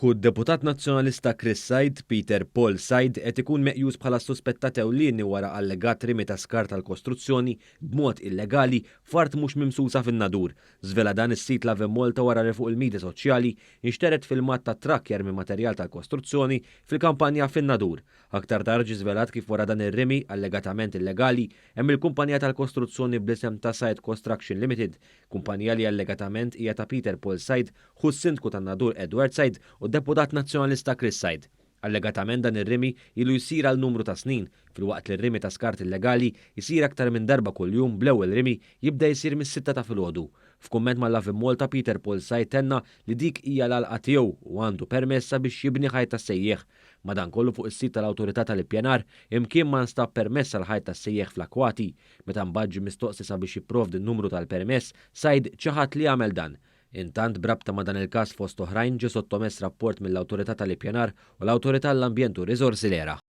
Kieku d-deputat nazzjonalista Chris Said, Peter Paul Said, qed ikun meqjus bħala suspettat ewlieni wara allegat rimi ta' skart tal-kostruzzjoni b'mod illegali f'art mhux mimsusa fin-nadur. Żvela dan is-sit la Malta wara li fuq il-midja soċjali inxteret filmat ta' trakk jermi materjal tal-kostruzzjoni fil-kampanja fin-nadur. Aktar tard ġie żvelat kif wara dan ir-rimi allegatament illegali hemm il-kumpanija tal-kostruzzjoni bl-isem ta' Said Construction Limited, kumpanija li allegatament hija ta' Peter Paul Said, hu s-sindku tan-nadur Edward Said u d-deputat nazzjonalista Chris Said. Allegatament dan ir-rimi ilu jsir għal numru ta' snin, filwaqt li r-rimi ta' skart illegali jsir aktar minn darba kuljum bl-ewwel rimi jibda jsir mis-6 ta' filgħodu. F'kumment mal Malta Peter Paul Said tenna li dik hija l-għalqa tiegħu u għandu permessa biex jibni ħajt tas-sejjeħ. Madankollu fuq is-sit tal-Awtorità tal-Ippjanar imkien ma nstab permess għal ħajt tas-sejjeħ fl-akwati. Meta mbaġġi mistoqsi sabiex jipprovdi n-numru tal-permess, Said ċaħat li għamel dan. Intant brabta ma dan il-każ fost oħrajn ġie sottomess rapport mill-Awtorità tal-Ippjanar u l-Awtorità tal-Ambjent u Riżorsi l-Era.